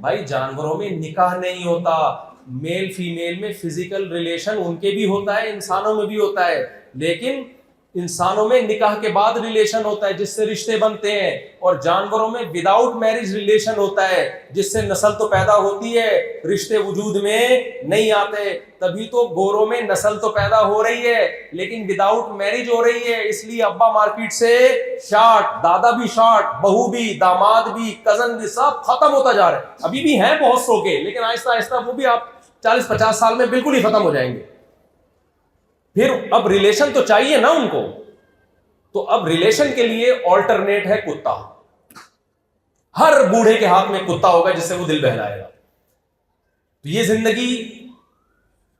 بھائی جانوروں میں نکاح نہیں ہوتا، میل فیمیل میں فزیکل ریلیشن ان کے بھی ہوتا ہے، انسانوں میں بھی ہوتا ہے، لیکن انسانوں میں نکاح کے بعد ریلیشن ہوتا ہے جس سے رشتے بنتے ہیں، اور جانوروں میں وداؤٹ میرج ریلیشن ہوتا ہے جس سے نسل تو پیدا ہوتی ہے، رشتے وجود میں نہیں آتے۔ تبھی تو گوروں میں نسل تو پیدا ہو رہی ہے لیکن وداؤٹ میرج ہو رہی ہے، اس لیے ابا مارکیٹ سے شارٹ، دادا بھی شارٹ، بہو بھی، داماد بھی، کزن بھی، سب ختم ہوتا جا رہا ہے۔ ابھی بھی ہیں بہت سو کے، لیکن آہستہ آہستہ وہ بھی آپ 40-50 سال میں بالکل ہی ختم ہو جائیں گے۔ پھر اب ریلیشن تو چاہیے نا ان کو، تو اب ریلیشن کے لیے آلٹرنیٹ ہے کتا۔ ہر بوڑھے کے ہاتھ میں کتا ہوگا جس سے وہ دل بہلائے گا۔ تو یہ زندگی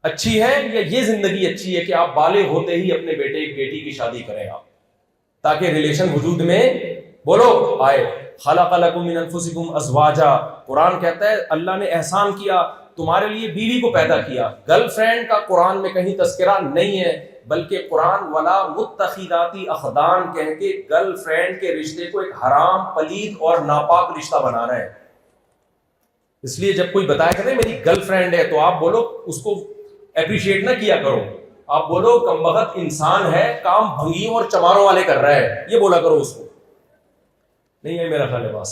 اچھی ہے یا یہ زندگی اچھی ہے کہ آپ بالغ ہوتے ہی اپنے بیٹے بیٹی کی شادی کریں آپ، تاکہ ریلیشن وجود میں بولو آئے۔ خلق لکم من انفسکم ازواجا، قرآن کہتا ہے اللہ نے احسان کیا، تمہارے لیے بیوی کو پیدا کیا۔ گرل فرینڈ کا قرآن میں کہیں تذکرہ نہیں ہے، بلکہ قرآن ولا متخذاتی اخدان کہہ کے گرل فرینڈ کے رشتے کو ایک حرام، پلید اور ناپاک رشتہ بنا رہے ہیں۔ اس لیے جب کوئی بتایا کرے میری گرل فرینڈ ہے تو آپ بولو اس کو اپریشیٹ نہ کیا کرو، آپ بولو کمبخت انسان ہے، کام بھنگیوں اور چماروں والے کر رہا ہے، یہ بولا کرو اس کو۔ نہیں ہے میرا خیال ہے بات،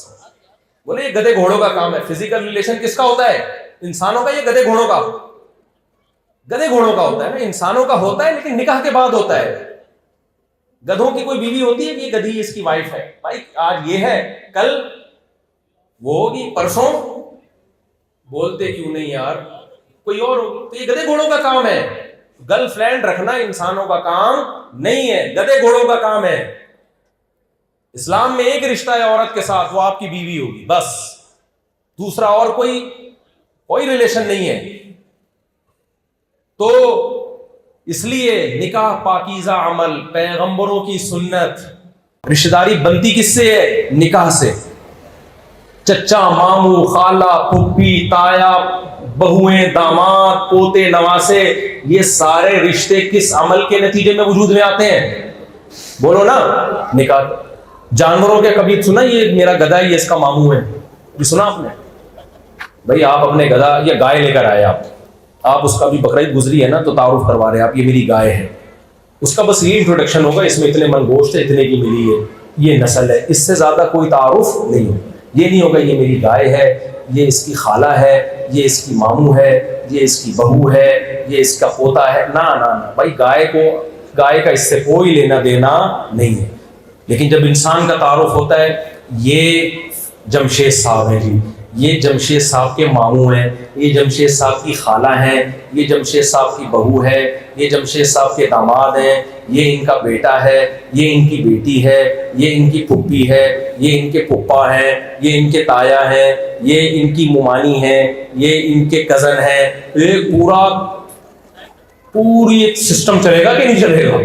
بولے یہ گدھے گھوڑوں کا کام ہے۔ فزیکل ریلیشن کس کا ہوتا ہے؟ انسانوں کا، یہ گدھے گھوڑوں کا؟ گدھے گھوڑوں کا ہوتا ہے نا، انسانوں کا ہوتا ہے لیکن نکاح کے بعد ہوتا ہے۔ گدھوں کی کوئی بیوی ہوتی ہے کہ یہ گدھی اس کی وائف ہے؟ بھائی آج یہ ہے، کل وہ ہوگی، پرسوں بولتے کیوں نہیں یار کوئی اور ہوگی۔ تو یہ گدھے گھوڑوں کا کام ہے، گرل فرینڈ رکھنا انسانوں کا کام نہیں ہے، گدھے گھوڑوں کا کام ہے۔ اسلام میں ایک رشتہ ہے عورت کے ساتھ، وہ آپ کی بیوی ہوگی، بس، دوسرا اور کوئی ریلیشن نہیں ہے۔ تو اس لیے نکاح پاکیزہ عمل، پیغمبروں کی سنت۔ رشتہ داری بنتی کس سے ہے؟ نکاح سے۔ چچا، ماموں، خالہ، پھپھی، تایا، بہویں، داماد، پوتے، نواسے، یہ سارے رشتے کس عمل کے نتیجے میں وجود میں آتے ہیں؟ بولو نا، نکاح۔ جانوروں کے کبھی سنا یہ میرا گدھا ہے، یہ اس کا ماموں ہے؟ یہ سنا آپ نے؟ بھائی آپ اپنے گدھا یا گائے لے کر آئے، آپ اس کا بھی بقرعید گزری ہے نا تو تعارف کروا رہے ہیں آپ، یہ میری گائے ہے۔ اس کا بس یہ انٹروڈکشن ہوگا، اس میں اتنے من گوشت ہے، اتنے کی ملی ہے، یہ نسل ہے، اس سے زیادہ کوئی تعارف نہیں ہوگا۔ یہ نہیں ہوگا یہ میری گائے ہے، یہ اس کی خالہ ہے، یہ اس کی ماموں ہے، یہ اس کی بہو ہے، یہ اس کا پوتا ہے۔ نہ نہ نہ بھائی، گائے کا اس سے کوئی لینا دینا نہیں ہے۔ لیکن جب انسان کا تعارف ہوتا ہے، یہ جمشید صاحب ہیں جی، یہ جمشید صاحب کے ماموں ہیں، یہ جمشید صاحب کی خالہ ہیں، یہ جمشید صاحب کی بہو ہے، یہ جمشید صاحب کے داماد ہیں، یہ ان کا بیٹا ہے، یہ ان کی بیٹی ہے، یہ ان کی پھپھی ہے، یہ ان کے پھپھا ہیں، یہ ان کے تایا ہیں، یہ ان کی ممانی ہیں، یہ ان کے کزن ہیں۔ ایک پوری ایک سسٹم چلے گا کہ نہیں چلے گا؟